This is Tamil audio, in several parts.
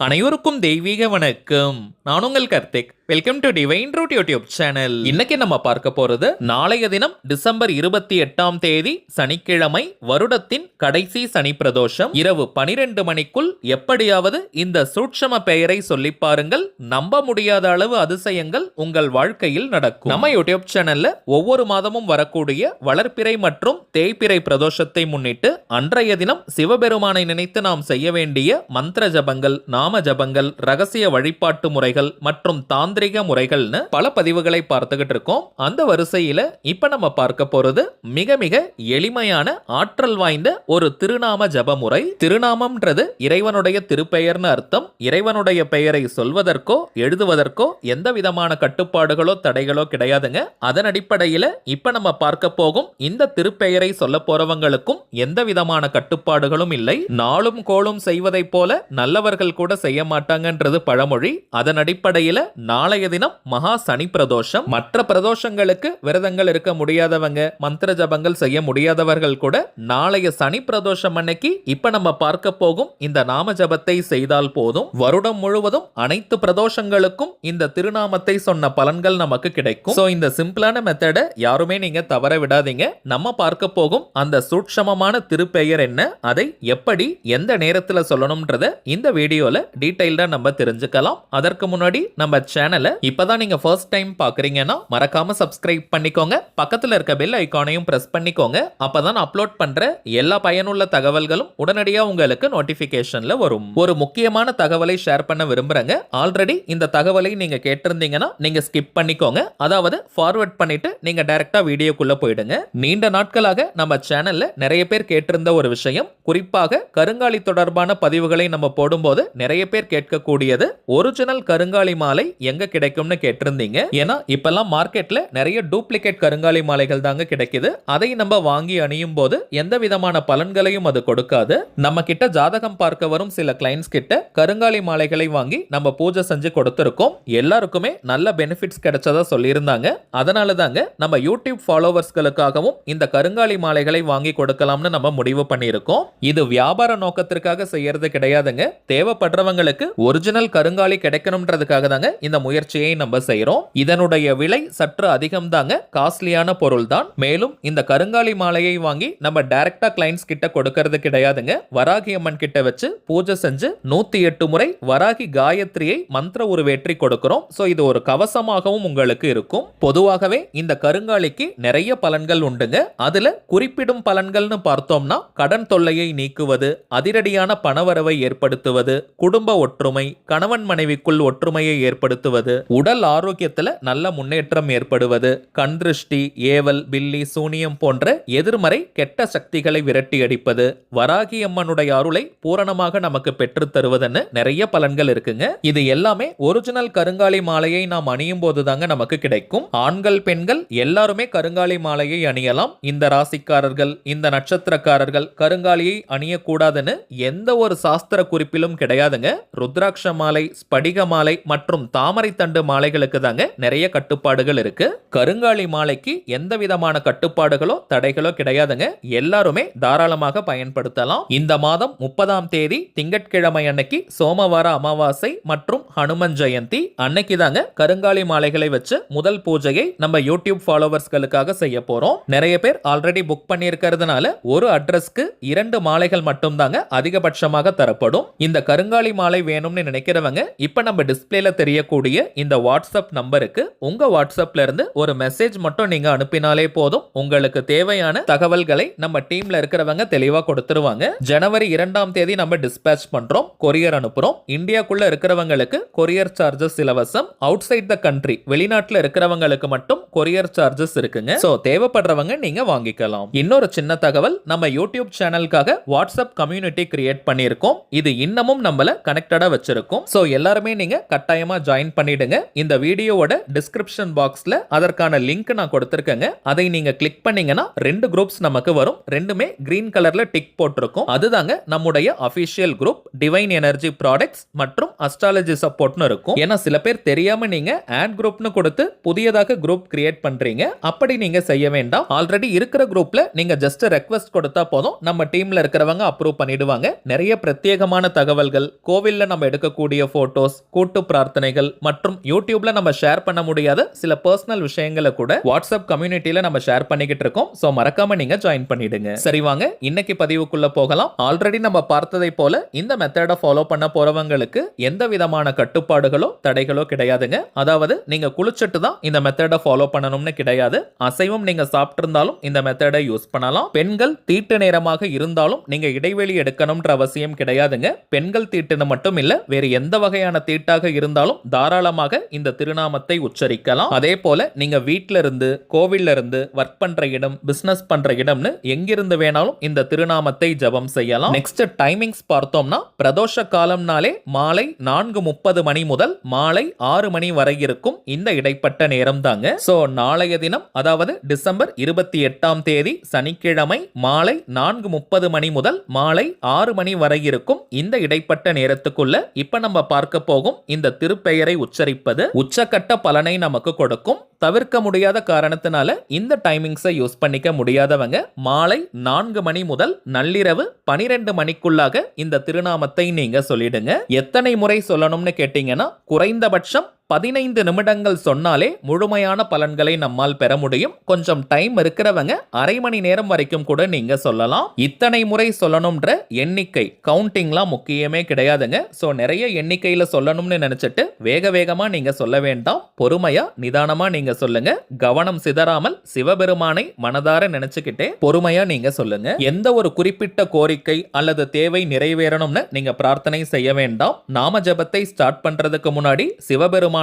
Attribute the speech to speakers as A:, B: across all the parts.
A: அனைவருக்கும் தெய்வீக வணக்கம். நான் உங்கள் Karthik. Welcome to divine root YouTube channel. இன்னைக்கு நம்ம பார்க்க போறது நாளைய தினம் டிசம்பர் 28ஆம் தேதி சனிக்கிழமை, வருடத்தின் கடைசி சனி பிரதோஷம். இரவு 12 மணிக்குள் எப்படியாவது இந்த சூட்சம பெயரை சொல்லி பாருங்கள். நம்ப முடியாத அளவு அதிசயங்கள் உங்கள் வாழ்க்கையில் நடக்கும். நம்ம யூடியூப் சேனல்ல ஒவ்வொரு மாதமும் வரக்கூடிய வளர்ப்பிறை மற்றும் தேய்பிறை பிரதோஷத்தை முன்னிட்டு அன்றைய தினம் சிவபெருமானை நினைத்து நாம் செய்ய வேண்டிய மந்திர ஜபங்கள், நாம ஜபங்கள், ரகசிய வழிபாட்டு முறைகள் மற்றும் தாந்திரிக முறைகள்னு பல பதிவுகளை பார்த்துக்கிட்டு இருக்கோம். அந்த வரிசையில இப்ப நம்ம பார்க்க போறது மிக மிக எளிமையான ஆற்றல் வாய்ந்த ஒரு திருநாம ஜப முறை. திருநாமம்ன்றது இறைவனுடைய திருப்பெயர்னு அர்த்தம். இறைவனுடைய பெயரை சொல்வதற்கோ எழுதுவதற்கோ எந்த விதமான கட்டுப்பாடுகளோ தடைகளோ கிடையாதுங்க. அதன் அடிப்படையில இப்ப நம்ம பார்க்க போகும் இந்த திருப்பெயரை சொல்ல போறவங்களுக்கும் எந்த விதமான கட்டுப்பாடுகளும் இல்லை. நாளும் கோளும் செய்வதை போல நல்லவர்கள் கூட செய்ய மாட்டாங்கன்றது பழமொழி. அதன் அடிப்படையில நாளைய தினம் மகா சனி பிரதோஷம். மற்ற பிரதோஷங்களுக்கு விரதங்கள் இருக்க முடியாதவங்க, மந்திர ஜபங்கள் செய்ய முடியாதவர்கள் கூட நாளைய சனி பிரதோஷம் அன்னைக்கு இப்ப நம்ம பார்க்க போகும் இந்த நாம ஜபத்தை செய்தால் போதும். வருடம் முழுவதும் அனைத்து பிரதோஷங்களுக்கும் இந்த திருநாமத்தை சொன்ன பலன்கள் நமக்கு கிடைக்கும். சோ இந்த சிம்பிளான மெத்தட யாருமே நீங்க தவற விடாதீங்க. நம்ம பார்க்க போகும் அந்த சூட்சமமான திருப்பெயர் என்ன, அதை எப்படி எந்த நேரத்துல சொல்லணும்ன்றத இந்த வீடியோல டீடைல்டா நம்ம தெரிஞ்சுக்கலாம். அதற்கு முன்னாடி நம்ம சேனலை இப்பதான் நீங்க ஃபர்ஸ்ட் டைம் பாக்குறீங்கன்னா மறக்காம சப்ஸ்கிரைப் பண்ணிக்கோங்க. பக்கத்துல இருக்க பெல் ஐகானையும் பிரஸ் பண்ணிக்கோங்க. அப்பதான் அப்லோட் பண்ற எல்லா பயனுள்ள தகவல்களும் உடனடியா உங்களுக்கு நோட்டிபிகேஷன்ல வரும். ஒரு முக்கியமான தகவலை ஷேர் பண்ண விரும்புறேங்க. ஆல்ரெடி இந்த தகவலை நீங்க கேட்டிருந்தீங்கன்னா நீங்க ஸ்கிப் பண்ணிக்கோங்க. அதாவது ஃபார்வர்ட் பண்ணிட்டு நீங்க டைரக்டா வீடியோக்குள்ள போயிடுங்க. நீண்ட நாட்களாக நம்ம சேனல்ல நிறைய பேர் கேட்டிருந்த ஒரு விஷயம், குறிப்பாக கருங்காலி தொடர்பான பதிவுகளை நம்ம போடும்போது நிறைய பேர் கேட்கக்கூடியது ஒரிஜினல் கருங்காலி மாலை எங்க கிடைக்கும்னு கேட்டிருந்தீங்க. ஏன்னா இப்பெல்லாம் மார்க்கெட்ல நிறைய டூப்ளிகேட் கருங்காலி மாலைகள் தாங்க கிடைக்குது. அதை நம்ம வாங்கி அணியும் போது எந்த விதமான பலன்களையும் அது கொடுக்காது. நம்ம கிட்ட ஜாதகம் பார்க்க வரும் சில கிளைண்ட்ஸ் கிட்ட கருங்காலி மாலைகளை வாங்கி நம்ம பூஜை செஞ்சு கொடுத்திருக்கோம். எல்லாருக்குமே நல்ல பெனிஃபிட்ஸ் கிடைச்சதா சொல்லியிருந்தாங்க. அதனால தாங்க நம்ம யூடியூப் ஃபாலோவர்ஸ்களுக்காகவும் இந்த கருங்காலி மாலைகளை வாங்கி கொடுக்கலாம்னு நம்ம முடிவு பண்ணியிருக்கோம். இது வியாபார நோக்கத்திற்காக செய்யறது கிடையாதுங்க. தேவைப்படுறவங்களுக்கு ஒரிஜினல் கருங்காலி கிடைக்கணும்ன்றதுக்காக தாங்க இந்த முயற்சியை நம்ம செய்யறோம். இதனுடைய விலை சற்று அதிகம் தாங்க, காஸ்ட்லியான பொருள் தான். மேலும் இந்த கருங்காலி மாலையை வாங்கி நம்ம டைரக்டா கிளைண்ட்ஸ் கிட்ட கொடுக்கிறது கிடையாதுங்க. வராகி அம்மன் கிட்ட வச்சு பூஜை செஞ்சு 108 முறை வராகி காயத்ரியை மந்திர உருவேற்றி கொடுக்கிறோம். சோ இது ஒரு கவசமாகவும் உங்களுக்கு இருக்கும். பொதுவாகவே இந்த கருங்காலிக்கு நிறைய பலன்கள் உண்டுங்க. அதுல குறிப்பிடும் பலன்கள்னு பார்த்தோம்னா கடன் தொல்லையை நீக்குவது, அதிரடியான பணவரவை ஏற்படுத்துவது, குடும்ப ஒற்றுமை, கணவன் மனைவிக்குள் ஒற்றுமையை ஏற்படுத்துவது, உடல் ஆரோக்கியத்துல நல்ல முன்னேற்றம் ஏற்படுவது, கண் திருஷ்டி, ஏவல், பில்லி, சூனியம் போன்ற எதிர்மறை கெட்ட சக்திகளை விரட்டி அடிப்பது, வராகி அம்மனுடைய அருளை பூரணமாக நமக்கு பெற்று தருவதுன்னு நிறைய பலன்கள் இருக்குங்க. இது எல்லாமே ஒரிஜினல் கருங்காலி மாலையை நாம் அணியும் போது தாங்க நமக்கு கிடைக்கும். ஆண்கள் பெண்கள் எல்லாருமே கருங்காலி மாலையை அணியலாம். இந்த ராசிக்காரர்கள், இந்த நட்சத்திரக்காரர்கள் கருங்காலியை அணியக்கூடாதுன்னு எந்த ஒரு சாஸ்திர குறிப்பிலும் கிடையாதுங்க. ருத்ராட்ச மாலை, ஸ்படிக மாலை மற்றும் தாமரை தண்டு மாலைகளுக்கு தாங்க நிறைய கட்டுப்பாடுகள் இருக்கு. கருங்காலி மாலைக்கு எந்த விதமான கட்டுப்பாடுகளோ தடைகளோ கிடையாதுங்க. எல்லாருமே தாராளமாக பயன்படுத்தலாம். இந்த மாதம் 30ஆம் தேதி திங்கட்கிழமை அன்னைக்கு சோமவார அமாவாசை மற்றும் ஹனுமன் ஜெயந்தி அன்னைக்கு தாங்க கருங்காலி மாலைகளை வச்சு முதல் பூஜையை நம்ம யூடியூப் ஃபாலோவர்ஸ்களுக்காக செய்ய போறோம். நிறைய பேர் ஆல்ரெடி புக் பண்ணியிருக்கிறதுனால ஒரு அட்ரஸ்க்கு 2 மாலைகள் மட்டும் தாங்க அதிகபட்சமாக தரப்படும். இந்த கருங்காலி மாலை வேணும்னு நினைக்கிறவங்க இப்ப நம்ம டிஸ்பிளேல தெரியக்கூடிய இந்த வாட்ஸ்அப் நம்பருக்கு உங்க வாட்ஸ்அப்ல இருந்து ஒரு மெசேஜ் மட்டும் நீங்க அனுப்பினாலே போதும். உங்களுக்கு தேவையான தகவல்களை நம்ம டீம்ல இருக்கிறவங்க தெளிவா கொடுத்துருவாங்க. ஜனவரி 2ஆம் தேதி நம்ம டிஸ்பேட்ச் பண்றோம், கொரியர் அனுப்புறோம். இந்தியாக்குள்ள இருக்கிறவங்களுக்கு கொரியர் சார்ஜஸ் இலவசம். அவுட் சைட் த கண்ட்ரி, வெளிநாட்டுல இருக்கிறவங்களுக்கு மட்டும் கொரியர் சார்ஜஸ் இருக்குங்க. சோ தேவைப்படுறவங்க நீங்க வாங்கிக்கலாம். இன்னொரு சின்ன தகவல், நம்ம யூடியூப் சேனலுக்காக வாட்ஸ்அப் கம்யூனிட்டி கிரியேட் பண்ணியிருக்கோம். இது இன்னமும் நம்மள கனெக்டடா வச்சிருக்கும். சோ எல்லாருமே நீங்க கட்டாயமா ஜாயின் பண்ணிடுங்க. இந்த வீடியோவோட டிஸ்கிரிப்ஷன் பாக்ஸ்ல அதற்கான லிங்க் நான் கொடுத்திருக்கேங்க. அதை நீங்க கிளிக் பண்ணீங்கன்னா 2 குரூப்ஸ் நமக்கு வரும். ரெண்டுமே கிரீன் கலர்ல டிக் போட்டிருக்கும். அதுதாங்க நம்முடைய official group, divine energy products மற்றும் அஸ்ட்ராலஜி சப்போர்ட்னு இருக்கும். ஏன்னா சில பேர் தெரியாம நீங்க ஆட் குரூப்னு கொடுத்து புதியதாக குரூப் கிரியேட் கிரியேட் பண்றீங்க. அப்படி நீங்க செய்ய வேண்டாம். ஆல்ரெடி இருக்கிற குரூப்ல நீங்க ஜஸ்ட் ரெக்வெஸ்ட் கொடுத்தா போதும், நம்ம டீம்ல இருக்கிறவங்க அப்ரூவ் பண்ணிடுவாங்க. நிறைய பிரத்யேகமான தகவல்கள், கோவில்ல நம்ம எடுக்கக்கூடிய போட்டோஸ், கூட்டு பிரார்த்தனைகள் மற்றும் யூடியூப்ல நம்ம ஷேர் பண்ண முடியாத சில பர்சனல் விஷயங்களை கூட வாட்ஸ்அப் கம்யூனிட்டியில நம்ம ஷேர் பண்ணிக்கிட்டு இருக்கோம். சோ மறக்காம நீங்க ஜாயின் பண்ணிடுங்க. சரி வாங்க இன்னைக்கு பதிவுக்குள்ள போகலாம். ஆல்ரெடி நம்ம பார்த்ததை போல இந்த மெத்தடை ஃபாலோ பண்ண போறவங்களுக்கு எந்த விதமான கட்டுப்பாடுகளோ தடைகளோ கிடையாதுங்க. அதாவது நீங்க குளிச்சிட்டு தான் இந்த மெத்தடை ஃபாலோ பண்ணணும்னு கிடையாது. அசைவம் நீங்க சாப்பிட்டு இருந்தாலும் இந்த மெத்தடை யூஸ் பண்ணலாம். பெண்கள் தீட்டு நேரமாக இருந்தாலும் நீங்க இடைவெளி எடுக்கணும்ன்ற அவசியம் கிடையாதுங்க. பெண்கள் தீட்டுன்னு மட்டும் இல்ல, வேறு எந்த வகையான தீட்டாக இருந்தாலும் தாராளமாக இந்த திருநாமத்தை உச்சரிக்கலாம். அதே போல நீங்க வீட்ல இருந்து, கோவில்ல இருந்து, ஒர்க் பண்ற இடம், பிசினஸ் பண்ற இடம்னு எங்கிருந்து வேணாலும் இந்த திருநாமத்தை ஜபம் செய்யலாம். நெக்ஸ்ட் டைமிங்ஸ் பார்த்தோம்னா பிரதோஷ காலம்னாலே மாலை 4:30 மணி முதல் மாலை 6 மணி வரை இருக்கும் இந்த இடைப்பட்ட நேரம் தாங்க. சோ நாளைய தினம் அதாவது டிசம்பர் 28ஆம் தேதி சனிக்கிழமை மாலை 4:30 மணி முதல் மாலை 6 மணி வரை இருக்கும் இந்த இடைப்பட்ட நேரத்துக்குள்ள இப்ப நம்ம பார்க்க போகும் இந்த திருப்பெயரை உச்சரிப்பது உச்சக்கட்ட பலனை நமக்கு கொடுக்கும். தவிர்க்க முடியாத காரணத்தினால இந்த டைமிங்ஸை யூஸ் பண்ணிக்க முடியாதவங்க மாலை 4 மணி முதல் நள்ளிரவு 12 மணிக்குள்ளாக இந்த திருநாமத்தை நீங்க சொல்லிடுங்க. எத்தனை முறை சொல்லணும்னு கேட்டீங்கன்னா குறைந்தபட்சம் 15 நிமிடங்கள் சொன்னாலே முழுமையான பலன்களை நம்மால் பெற முடியும். கொஞ்சம் டைம் இருக்கிறவங்க அரை மணி நேரம் வரைக்கும் கூட நீங்க சொல்லலாம். இத்தனை முறை சொல்லணும்ன்ற எண்ணிக்கை கவுண்டிங்லாம் முக்கியமே கிடையாதுங்க. சோ நிறைய எண்ணிக்கையில சொல்லணும்னு நினைச்சிட்டு வேக வேகமா நீங்க சொல்ல வேண்டாம். பொறுமையா நிதானமா நீங்க சொல்லுங்க. கவனம் சிதறாமல் சிவபெருமானை மனதார நினைச்சுக்கிட்டே பொறுமையா நீங்க சொல்லுங்க. எந்த ஒரு குறிப்பிட்ட கோரிக்கை அல்லது தேவை நிறைவேறணும்னு நீங்க பிரார்த்தனை செய்ய வேண்டாம். நாம ஜபத்தை ஸ்டார்ட் பண்றதுக்கு முன்னாடி சிவபெருமான்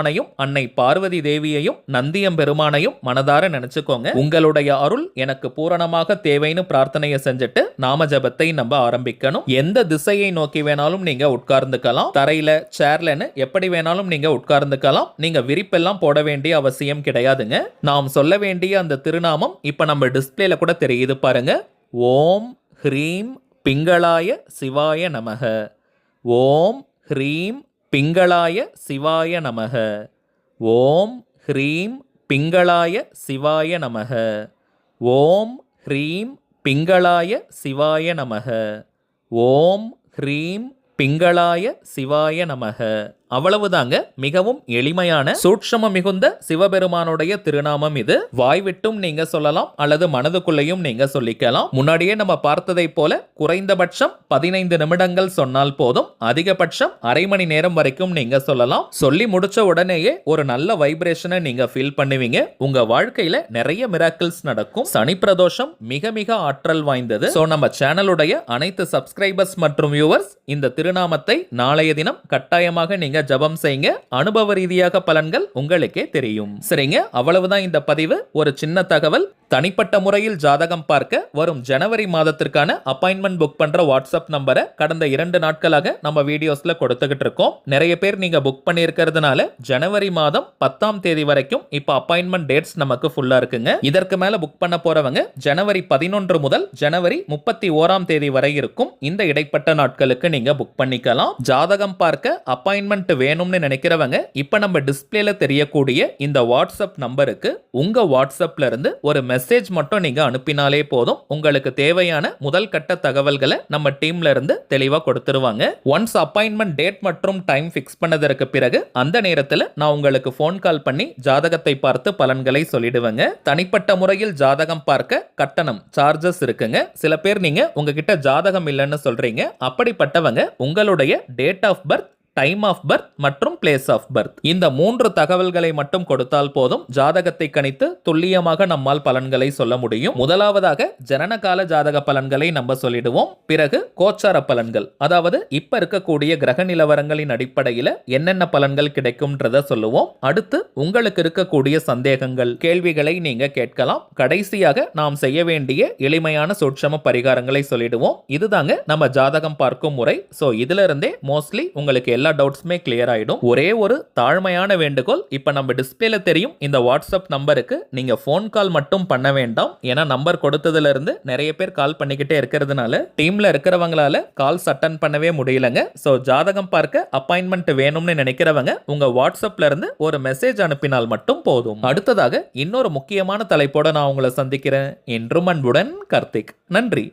A: அன்னை பார்வதி தேவியையும் நந்தியம் பெருமானையும் மனதார நினைச்சுக்கோங்க. உங்களுடைய அருள் எனக்கு பூரணமாக தேவைன்னு பிரார்த்தனையை செஞ்சுட்டு நாம ஜபத்தை நம்ம ஆரம்பிக்கணும். எந்த திசையை நோக்கி வேணாலும் நீங்க உட்கார்ந்துக்கலாம். தரையில, சேர்லன்னு எப்படி வேணாலும் நீங்க உட்கார்ந்துக்கலாம். நீங்க விரிப்பெல்லாம் போட வேண்டிய அவசியம் கிடையாதுங்க. நாம் சொல்ல வேண்டிய அந்த திருநாமம் இப்ப நம்ம டிஸ்பிளேல கூட தெரியுது பாருங்க. ஓம் ஹ்ரீம் பிங்களாய சிவாய நமக. ஓம் ஹ்ரீம் பிங்களாய சிவாய நமக. ஓம் ஹ்ரீம் பிங்களாய சிவாய நமக. ஓம் ஹ்ரீம் பிங்களாய சிவாய நமக. ஓம் ஹ்ரீம் பிங்களாய சிவாய நமக. அவ்வளவுதாங்க. மிகவும் எளிமையான சூட்சம மிகுந்த சிவபெருமானுடைய திருநாமம் இது. வாய்விட்டும் நீங்க சொல்லலாம் அல்லது மனதுக்குள்ளேயும் நீங்க சொல்லிக்கலாம். முன்னாடியே நம்ம பார்த்ததை போல குறைந்தபட்சம் 15 நிமிடங்கள் சொன்னால் போதும். அதிகபட்சம் அரை மணி நேரம் வரைக்கும் நீங்க சொல்லலாம். சொல்லி முடிச்ச உடனேயே ஒரு நல்ல வைப்ரேஷனை நீங்க ஃபீல் பண்ணுவீங்க. உங்க வாழ்க்கையில நிறைய மிராக்கிள்ஸ் நடக்கும். சனி பிரதோஷம் மிக மிக ஆற்றல் வாய்ந்தது. சோ நம்ம சேனலுடைய அனைத்து சப்ஸ்கிரைபர்ஸ் மற்றும் வியூவர்ஸ் இந்த திருநாமத்தை நாளைய தினம் கட்டாயமாக நீங்க ஜபம் செய்யுங்க. அனுபவ ரீதியாக பலன்கள் உங்களுக்கே தெரியும். சரிங்க, அவ்வளவுதான் இந்த பதிவு. ஒரு சின்ன தகவல், தனிப்பட்ட முறையில் ஜாதகம் பார்க்க வரும் ஜனவரி மாதத்திற்கான அப்பாயின்மெண்ட் புக் பண்ற வாட்ஸ்அப் நம்பரை கடந்த 2 நாட்களாக நம்ம வீடியோஸ்ல கொடுத்துக்கிட்டு இருக்கோம். நிறைய பேர் நீங்க புக் பண்ணி இருக்கிறதுனால ஜனவரி மாதம் 10ஆம் தேதி வரைக்கும் இப்ப அப்பாயின்மெண்ட் டேட்ஸ் நமக்கு ஃபுல்லா இருக்குங்க. இதற்கு மேல புக் பண்ண போறவங்க ஜனவரி 11 முதல் ஜனவரி 31ஆம் தேதி வரை இருக்கும் இந்த இடைப்பட்ட நாட்களுக்கு நீங்க புக் பண்ணிக்கலாம். ஜாதகம் பார்க்க அப்பாயின்மெண்ட் வேணும்னு நினைக்கிறவங்க இப்ப நம்ம டிஸ்பிளேல தெரியக்கூடிய இந்த வாட்ஸ்அப் நம்பருக்கு உங்க வாட்ஸ்அப்ல இருந்து ஒரு மெசேஜ் மட்டும் நீங்க அனுப்பினாலே போதும். உங்களுக்கு தேவையான முதல் கட்ட தகவல்களை நம்ம டீம்ல இருந்து தெளிவா கொடுத்துருவாங்க. ஒன்ஸ் அப்பாயின்மெண்ட் டேட் மற்றும் டைம் ஃபிக்ஸ் பண்ணதற்கு பிறகு அந்த நேரத்தில் நான் உங்களுக்கு ஃபோன் கால் பண்ணி ஜாதகத்தை பார்த்து பலன்களை சொல்லிடுவேங்க. தனிப்பட்ட முறையில் ஜாதகம் பார்க்க கட்டணம் சார்ஜஸ் இருக்குங்க. சில பேர் நீங்க உங்ககிட்ட ஜாதகம் இல்லைன்னு சொல்றீங்க. அப்படிப்பட்டவங்க உங்களுடைய date of birth, time of birth மற்றும் பிளேஸ் ஆஃப் பர்த் இந்த 3 தகவல்களை மட்டும் கொடுத்தால் போதும். ஜாதகத்தை கணித்து துல்லியமாக நம்மால் பலன்களை சொல்ல முடியும். முதலாவதாக ஜனனகால ஜாதக பலன்களை நம்ம சொல்லிடுவோம். பிறகு கோச்சார பலன்கள், அதாவது இப்ப இருக்கக்கூடிய கிரக நிலவரங்களின் அடிப்படையில் என்னென்ன பலன்கள் கிடைக்கும்ன்றத சொல்லுவோம். அடுத்து உங்களுக்கு இருக்கக்கூடிய சந்தேகங்கள், கேள்விகளை நீங்க கேட்கலாம். கடைசியாக நாம் செய்ய வேண்டிய எளிமையான சூட்சம பரிகாரங்களை சொல்லிடுவோம். இதுதாங்க நம்ம ஜாதகம் பார்க்கும் முறை. சோ இதுல இருந்தே மோஸ்ட்லி உங்களுக்கு எல்லா டவுட்ஸுமே கிளியர் ஆயிடும். ஒரே ஒரு தாழ்மையான வேண்டுகோள், இப்ப நம்ம டிஸ்பிளேல தெரியும் இந்த வாட்ஸ்அப் நம்பருக்கு நீங்க ஃபோன் கால் மட்டும் பண்ண வேண்டாம். ஏன்னா நம்பர் கொடுத்ததுல இருந்து நிறைய பேர் கால் பண்ணிக்கிட்டே இருக்கிறதுனால டீம்ல இருக்கிறவங்களால கால்ஸ் அட்டன் பண்ணவே முடியலங்க. ஸோ ஜாதகம் பார்க்க அப்பாயின்மெண்ட் வேணும்னு நினைக்கிறவங்க உங்க வாட்ஸ்அப்ல இருந்து ஒரு மெசேஜ் அனுப்பினால் மட்டும் போதும். அடுத்ததாக இன்னொரு முக்கியமான தலைப்போட நான் உங்களை சந்திக்கிறேன். என்றும் அன்புடன் கார்த்திக். நன்றி.